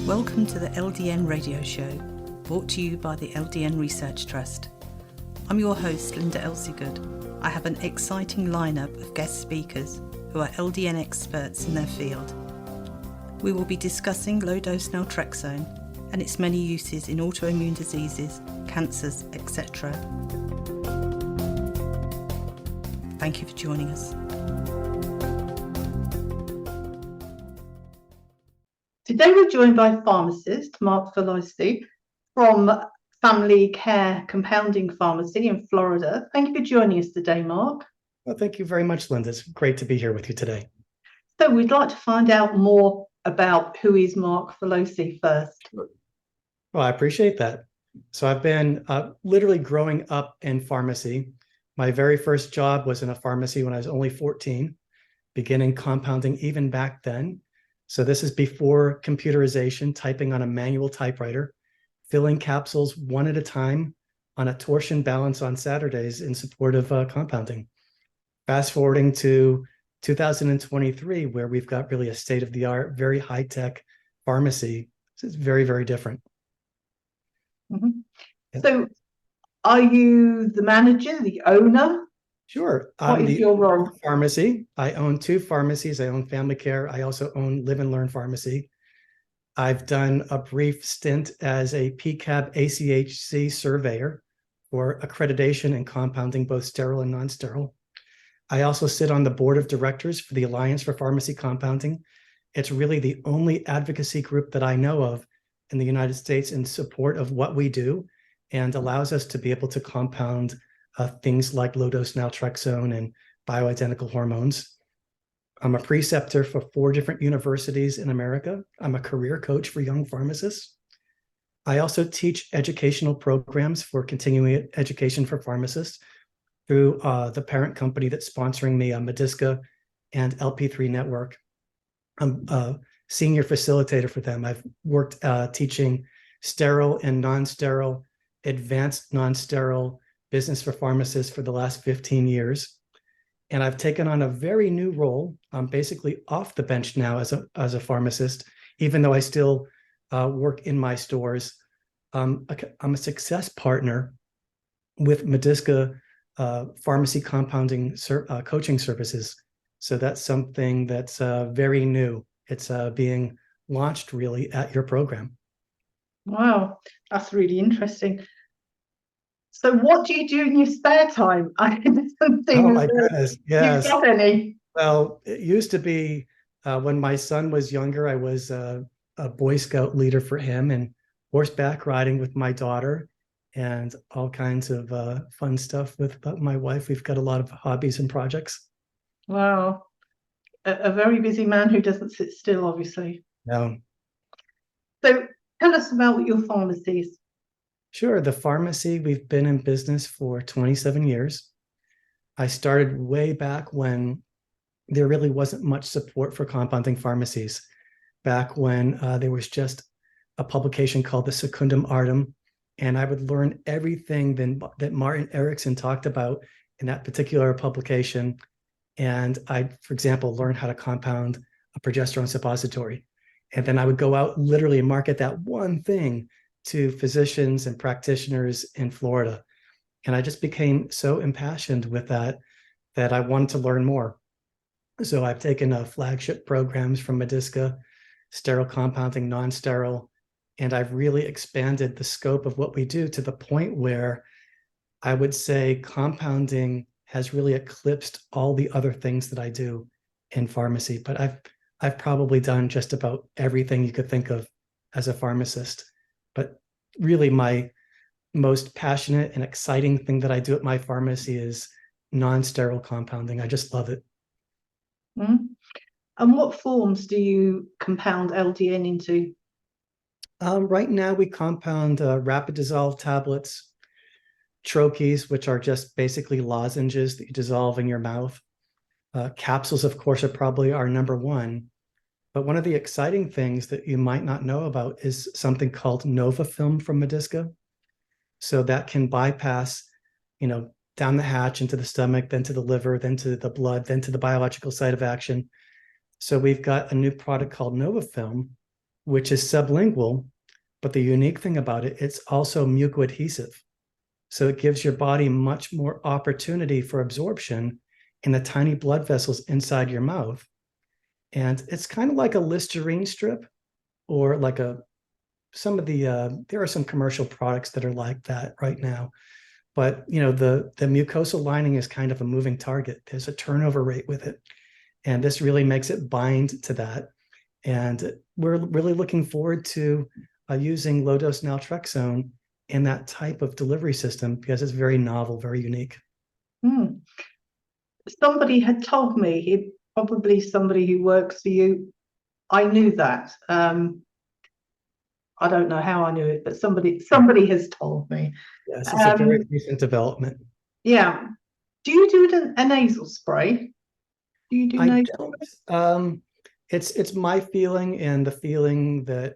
Welcome to the LDN radio show, brought to you by the LDN Research Trust. I'm your host, Linda Elsiegood. I have an exciting lineup of guest speakers who are LDN experts in their field. We will be discussing low-dose naltrexone and its many uses in autoimmune diseases, cancers, etc. Thank you for joining us. Today we're joined by pharmacist Mark Filosi from Family Care Compounding Pharmacy in Florida. Thank you for joining us today, Mark. Well, thank you very much, Linda. It's great to be here with you today. So we'd like to find out more about who is Mark Filosi first. Well, I appreciate that. So I've been literally growing up in pharmacy. My very first job was in a pharmacy when I was only 14, beginning compounding even back then. So this is before computerization, typing on a manual typewriter, filling capsules one at a time on a torsion balance on Saturdays in support of compounding. Fast forwarding to 2023, where we've got really a state-of-the-art, very high-tech pharmacy. It's very, very different. Mm-hmm. Yeah. So are you the manager, the owner? Sure. What is your role? Pharmacy. I own two pharmacies. I own Family Care. I also own Live and Learn Pharmacy. I've done a brief stint as a PCAB ACHC surveyor for accreditation and compounding, both sterile and non-sterile. I also sit on the board of directors for the Alliance for Pharmacy Compounding. It's really the only advocacy group that I know of in the United States in support of what we do and allows us to be able to compound things like low-dose naltrexone and bioidentical hormones. I'm a preceptor for 4 different universities in America. I'm a career coach for young pharmacists. I also teach educational programs for continuing education for pharmacists through the parent company that's sponsoring me, Medisca and LP3 Network. I'm a senior facilitator for them. I've worked teaching sterile and non-sterile, advanced non-sterile business for pharmacists for the last 15 years. And I've taken on a very new role. I'm basically off the bench now as a pharmacist, even though I still work in my stores. I'm a success partner with Medisca pharmacy compounding coaching services. So that's something that's very new. It's being launched really at your program. Wow, that's really interesting. So what do you do in your spare time? Oh my goodness, yes. You've got any? Well, it used to be when my son was younger, I was a Boy Scout leader for him and horseback riding with my daughter and all kinds of fun stuff with my wife. We've got a lot of hobbies and projects. Wow. A very busy man who doesn't sit still, obviously. No. So tell us about your pharmacies. Sure. The pharmacy, we've been in business for 27 years. I started way back when there really wasn't much support for compounding pharmacies, back when there was just a publication called the Secundum Artem, and I would learn everything that Martin Erickson talked about in that particular publication. And I, for example, learned how to compound a progesterone suppository. And then I would go out literally and market that one thing to physicians and practitioners in Florida. And I just became so impassioned with that I wanted to learn more. So I've taken flagship programs from Medisca, sterile compounding, non-sterile, and I've really expanded the scope of what we do to the point where I would say compounding has really eclipsed all the other things that I do in pharmacy. But I've probably done just about everything you could think of as a pharmacist. But really my most passionate and exciting thing that I do at my pharmacy is non-sterile compounding. I just love it. Mm-hmm. And what forms do you compound LDN into? Right now we compound rapid dissolve tablets, troches, which are just basically lozenges that you dissolve in your mouth. Capsules, of course, are probably our number one. But one of the exciting things that you might not know about is something called Nova Film from Medisca. So that can bypass, down the hatch into the stomach, then to the liver, then to the blood, then to the biological site of action. So we've got a new product called Nova Film, which is sublingual. But the unique thing about it, it's also mucoadhesive. So it gives your body much more opportunity for absorption in the tiny blood vessels inside your mouth. And it's kind of like a Listerine strip, or like there are some commercial products that are like that right now. But, the mucosal lining is kind of a moving target. There's a turnover rate with it. And this really makes it bind to that. And we're really looking forward to using low-dose naltrexone in that type of delivery system, because it's very novel, very unique. Somebody had told me, probably somebody who works for you. I knew that. I don't know how I knew it, but somebody has told me. Yes, it's a very recent development. Yeah. Do you do a nasal spray? Do you do I nasal don't. It's my feeling, and the feeling that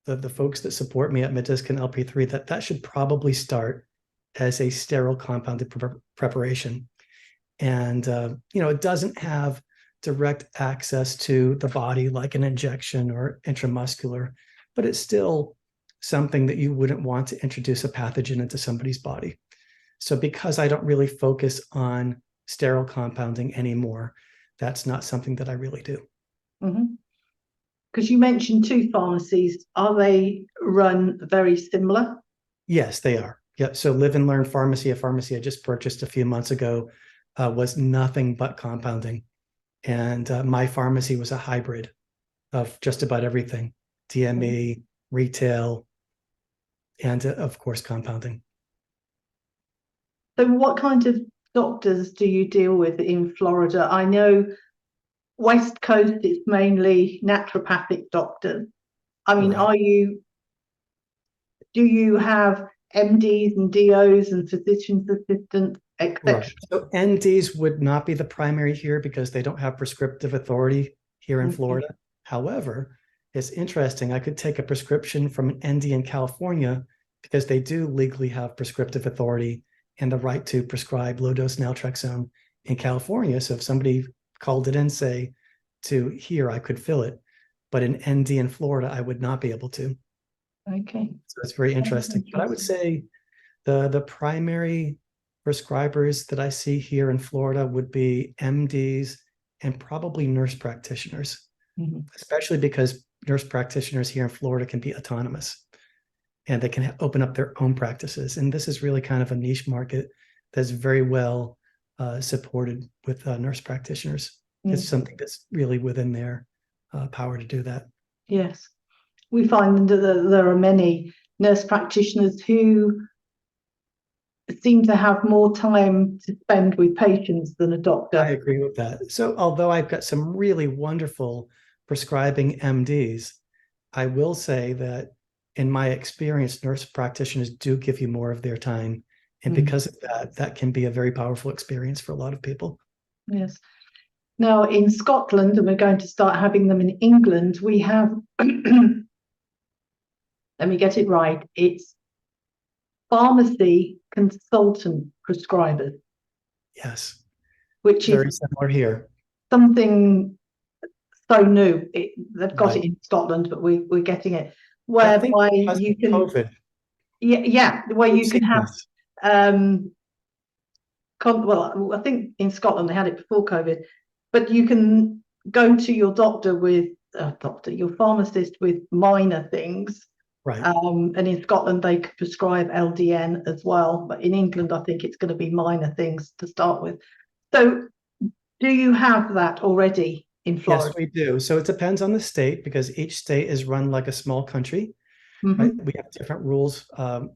the folks that support me at Medisca and LP3, that should probably start as a sterile compounded preparation. And, it doesn't have direct access to the body like an injection or intramuscular, but it's still something that you wouldn't want to introduce a pathogen into somebody's body. So because I don't really focus on sterile compounding anymore, that's not something that I really do. Because you mentioned 2 pharmacies. Are they run very similar? Yes, they are. Yep. So Live and Learn Pharmacy, a pharmacy I just purchased a few months ago, was nothing but compounding. And my pharmacy was a hybrid of just about everything: DME, retail, and of course, compounding. So what kind of doctors do you deal with in Florida? I know West Coast, it's mainly naturopathic doctors. I mean, Right. do you have MDs and DOs and physician's assistants, etc.? Right. So NDs would not be the primary here because they don't have prescriptive authority here in Florida. However, it's interesting. I could take a prescription from an ND in California because they do legally have prescriptive authority and the right to prescribe low-dose naltrexone in California. So if somebody called it in, say, to here, I could fill it. But in ND in Florida, I would not be able to. Okay. So it's very interesting. But I would say the primary prescribers that I see here in Florida would be MDs and probably nurse practitioners, especially because nurse practitioners here in Florida can be autonomous and they can open up their own practices. And this is really kind of a niche market that's very well supported with nurse practitioners. It's something that's really within their power to do that. Yes. We find that there are many nurse practitioners who seem to have more time to spend with patients than a doctor. I agree with that. So although I've got some really wonderful prescribing MDs, I will say that in my experience, nurse practitioners do give you more of their time. And because of that, that can be a very powerful experience for a lot of people. Yes. Now in Scotland, and we're going to start having them in England, we have, let me get it right, it's pharmacy consultant prescribers. Yes. Which very is similar here. Something so new. They've got it in Scotland, but we're getting it. Whereby you can COVID. where you can have well, I think in Scotland they had it before COVID, but you can go to your doctor with your pharmacist with minor things. Right. And in Scotland they could prescribe LDN as well, but in England I think it's going to be minor things to start with. So do you have that already in Florida? Yes, we do. So it depends on the state because each state is run like a small country. Right? We have different rules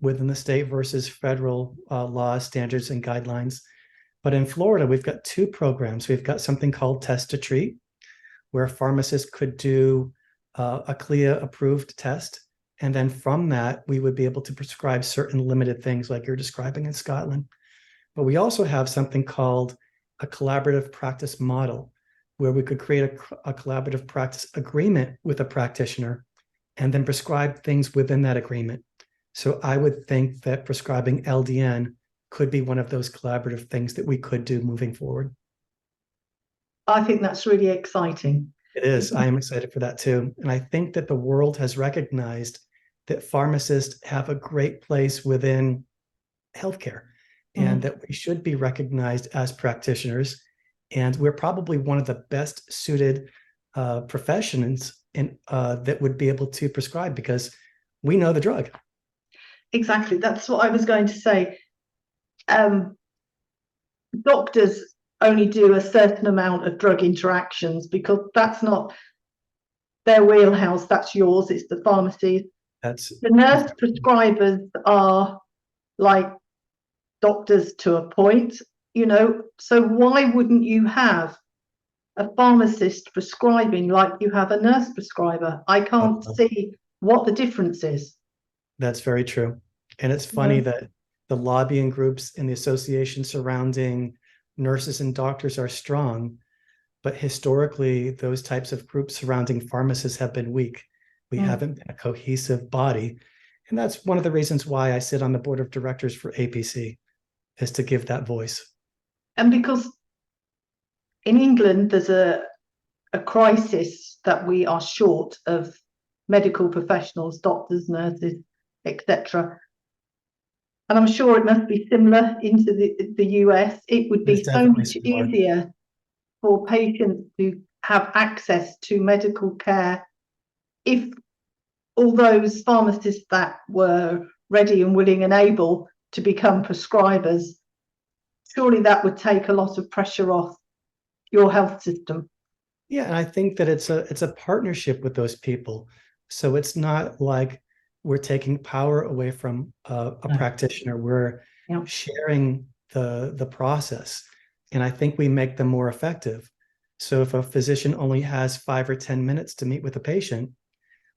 within the state versus federal laws, standards, and guidelines. But in Florida, we've got 2 programs. We've got something called Test to Treat, where pharmacists could do a CLIA-approved test. And then from that, we would be able to prescribe certain limited things like you're describing in Scotland. But we also have something called a collaborative practice model, where we could create a collaborative practice agreement with a practitioner and then prescribe things within that agreement. So I would think that prescribing LDN could be one of those collaborative things that we could do moving forward. I think that's really exciting. It is. I am excited for that too. And I think that the world has recognized that pharmacists have a great place within healthcare and that we should be recognized as practitioners. And we're probably one of the best suited professions that would be able to prescribe because we know the drug. Exactly. That's what I was going to say. Doctors only do a certain amount of drug interactions because that's not their wheelhouse, that's yours, it's the pharmacy. The nurse prescribers are like doctors to a point, so why wouldn't you have a pharmacist prescribing like you have a nurse prescriber? I can't see what the difference is. That's very true. And it's funny that the lobbying groups and the association surrounding nurses and doctors are strong, but historically, those types of groups surrounding pharmacists have been weak. We haven't been a cohesive body. And that's one of the reasons why I sit on the board of directors for APC, is to give that voice. And because in England, there's a crisis that we are short of medical professionals, doctors, nurses, etc. And I'm sure it must be similar into the US. It would be so much easier for patients to have access to medical care if all those pharmacists that were ready and willing and able to become prescribers, surely that would take a lot of pressure off your health system. Yeah, and I think that it's a partnership with those people. So it's not like we're taking power away from a practitioner. We're sharing the process. And I think we make them more effective. So if a physician only has 5 or 10 minutes to meet with a patient,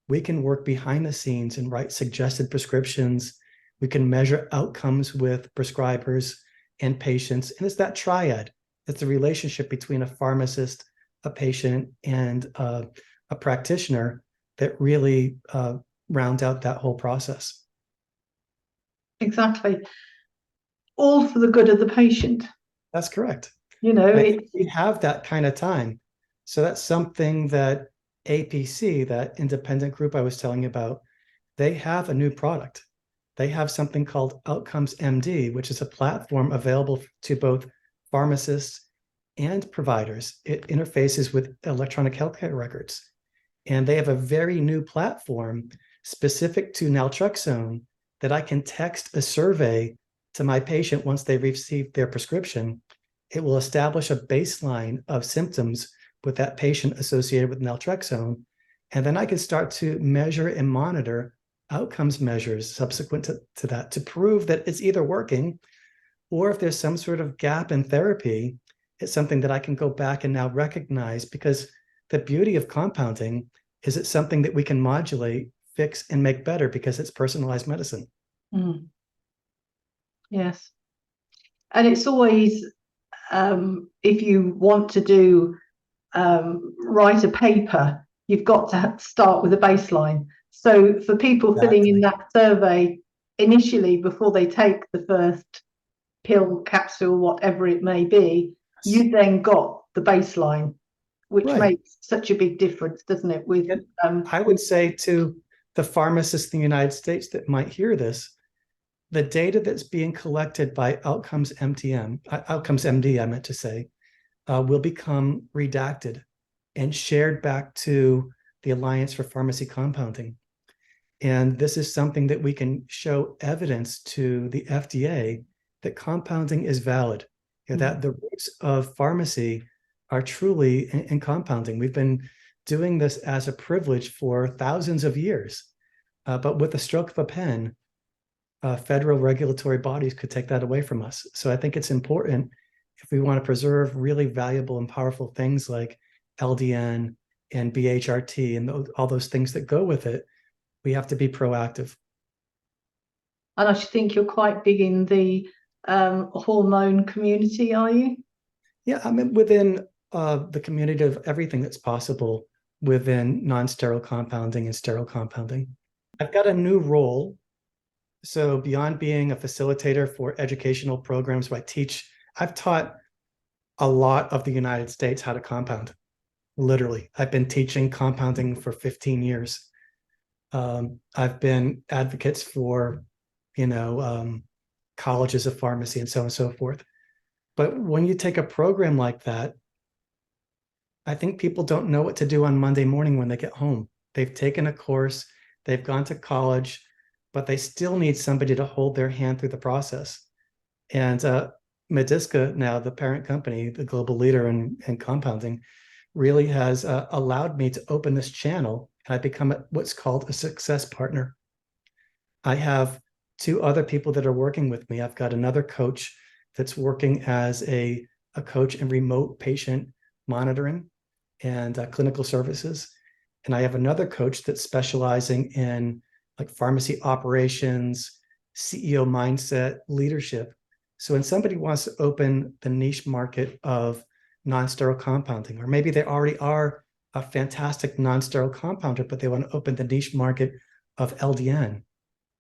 we can work behind the scenes and write suggested prescriptions. We can measure outcomes with prescribers and patients. And it's that triad. It's the relationship between a pharmacist, a patient, and a practitioner that really round out that whole process. Exactly. All for the good of the patient. That's correct. We have that kind of time. So that's something that APC, that independent group I was telling you about, they have a new product. They have something called Outcomes MD, which is a platform available to both pharmacists and providers. It interfaces with electronic healthcare records. And they have a very new platform specific to naltrexone that I can text a survey to my patient once they've received their prescription. It will establish a baseline of symptoms with that patient associated with naltrexone. And then I can start to measure and monitor outcomes measures subsequent to that to prove that it's either working, or if there's some sort of gap in therapy, it's something that I can go back and now recognize, because the beauty of compounding is it's something that we can modulate, fix, and make better because it's personalized medicine. Yes. And it's always, if you want to write a paper, you've got to start with a baseline. So for people filling in that survey initially, before they take the first pill, capsule, whatever it may be, you then got the baseline, which makes such a big difference, doesn't it? With I would say to the pharmacists in the United States that might hear this, the data that's being collected by Outcomes MD, I meant to say, will become redacted and shared back to the Alliance for Pharmacy Compounding. And this is something that we can show evidence to the FDA that compounding is valid, that the roots of pharmacy are truly in compounding. We've been doing this as a privilege for thousands of years, but with the stroke of a pen, federal regulatory bodies could take that away from us. So I think it's important, if we want to preserve really valuable and powerful things like LDN and BHRT and all those things that go with it, we have to be proactive. And I think you're quite big in the hormone community, are you? Yeah, I mean, within the community of everything that's possible within non-sterile compounding and sterile compounding. I've got a new role. So beyond being a facilitator for educational programs where I've taught a lot of the United States how to compound. literally. I've been teaching compounding for 15 years. I've been advocates for, colleges of pharmacy and so on and so forth. But when you take a program like that, I think people don't know what to do on Monday morning when they get home. They've taken a course, they've gone to college, but they still need somebody to hold their hand through the process. And Medisca, now the parent company, the global leader in compounding, really has allowed me to open this channel. And I become what's called a success partner. I have two other people that are working with me. I've got another coach that's working as a coach in remote patient monitoring and clinical services. And I have another coach that's specializing in like pharmacy operations, CEO mindset, leadership. So when somebody wants to open the niche market of non-sterile compounding, or maybe they already are a fantastic non-sterile compounder, but they want to open the niche market of LDN,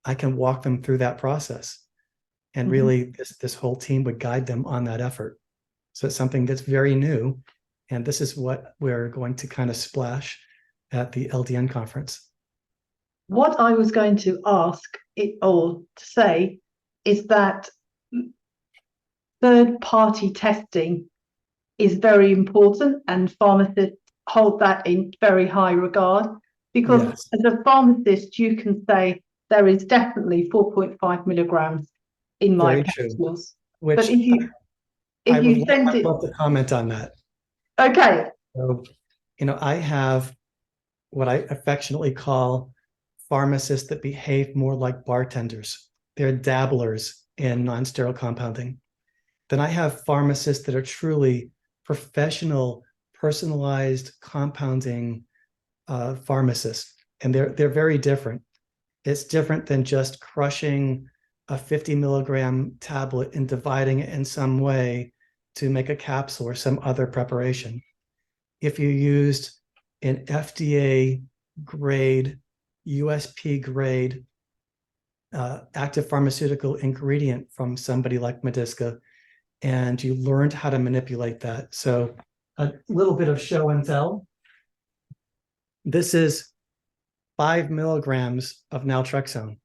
I can walk them through that process. And really, this whole team would guide them on that effort. So it's something that's very new. And this is what we're going to kind of splash at the LDN conference. What I was going to ask or to say is that third-party testing is very important, and pharmacists hold that in very high regard, because Yes. as a pharmacist, you can say there is definitely 4.5 milligrams in my Very true. capsules. Which But if I you would send it, love to comment on that. okay, So, I have what I affectionately call pharmacists that behave more like bartenders. They're dabblers in non-sterile compounding. Then I have pharmacists that are truly professional, personalized compounding pharmacists, and they're very different. It's different than just crushing a 50 milligram tablet and dividing it in some way to make a capsule or some other preparation. If you used an FDA grade, USP grade active pharmaceutical ingredient from somebody like Medisca, and you learned how to manipulate that. So a little bit of show and tell. This is 5 milligrams of naltrexone.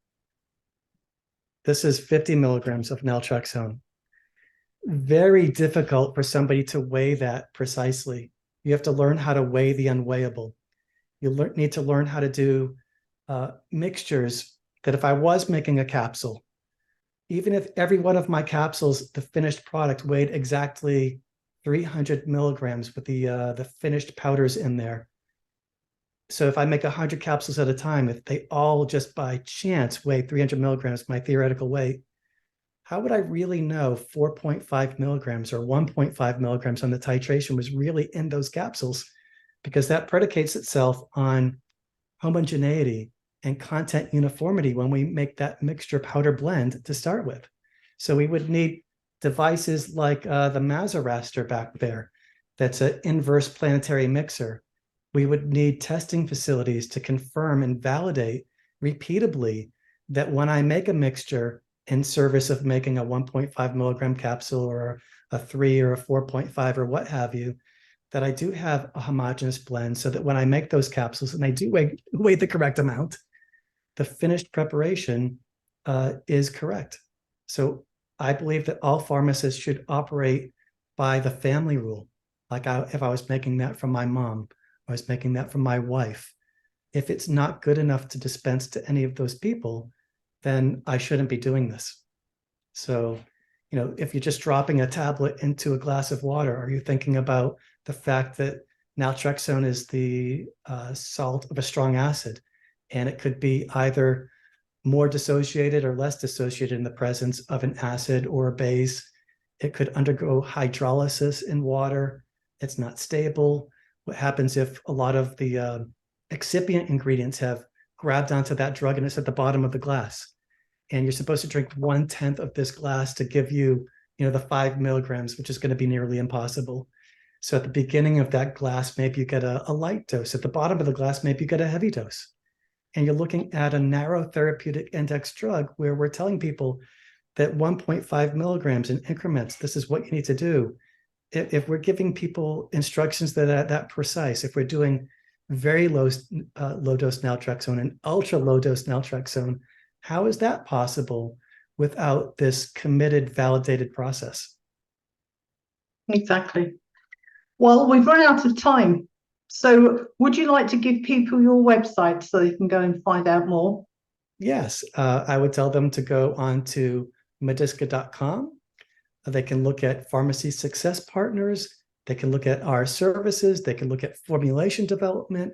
This is 50 milligrams of naltrexone. Very difficult for somebody to weigh that precisely. You have to learn how to weigh the unweighable. You need to learn how to do mixtures that if I was making a capsule, even if every one of my capsules, the finished product weighed exactly 300 milligrams with the finished powders in there. So if I make 100 capsules at a time, if they all just by chance weigh 300 milligrams, my theoretical weight, how would I really know 4.5 milligrams or 1.5 milligrams on the titration was really in those capsules? Because that predicates itself on homogeneity and content uniformity when we make that mixture powder blend to start with. So we would need devices like the Mazaraster back there. That's an inverse planetary mixer. We would need testing facilities to confirm and validate repeatably that when I make a mixture in service of making a 1.5 milligram capsule or a 3 or a 4.5 or what have you, that I do have a homogeneous blend so that when I make those capsules and I do weigh the correct amount, the finished preparation is correct. So I believe that all pharmacists should operate by the family rule. Like if I was making that from my mom, I was making that from my wife. If it's not good enough to dispense to any of those people, then I shouldn't be doing this. So, if you're just dropping a tablet into a glass of water, are you thinking about the fact that naltrexone is the salt of a strong acid, and it could be either more dissociated or less dissociated in the presence of an acid or a base? It could undergo hydrolysis in water. It's not stable. What happens if a lot of the excipient ingredients have grabbed onto that drug and it's at the bottom of the glass? And you're supposed to drink 1/10 of this glass to give you, the 5 milligrams, which is going to be nearly impossible. So at the beginning of that glass, maybe you get a light dose. At the bottom of the glass, maybe you get a heavy dose. And you're looking at a narrow therapeutic index drug where we're telling people that 1.5 milligrams in increments, this is what you need to do. if we're giving people instructions that are that precise, if we're doing very low dose naltrexone and ultra low dose naltrexone, how is that possible without this committed, validated process? Exactly. Well, we've run out of time. So would you like to give people your website so they can go and find out more? Yes, I would tell them to go on to medisca.com. They can look at Pharmacy Success Partners. They can look at our services. They can look at formulation development.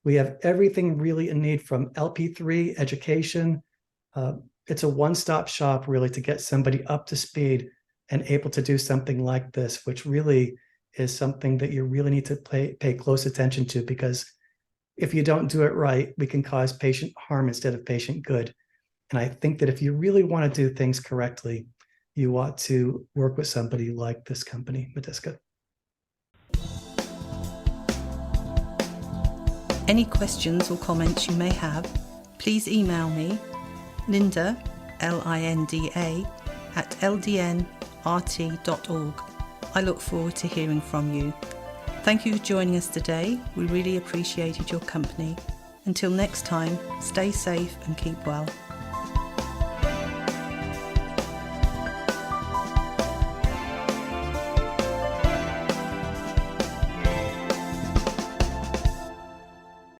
We have everything really in need, from LP3 education. It's a one-stop shop really to get somebody up to speed and able to do something like this, which really is something that you really need to pay close attention to, because if you don't do it right, we can cause patient harm instead of patient good. And I think that if you really want to do things correctly, you ought to work with somebody like this company, Medisca. Any questions or comments you may have, please email me, Linda, Linda, at ldnrt.org. I look forward to hearing from you. Thank you for joining us today. We really appreciated your company. Until next time, stay safe and keep well.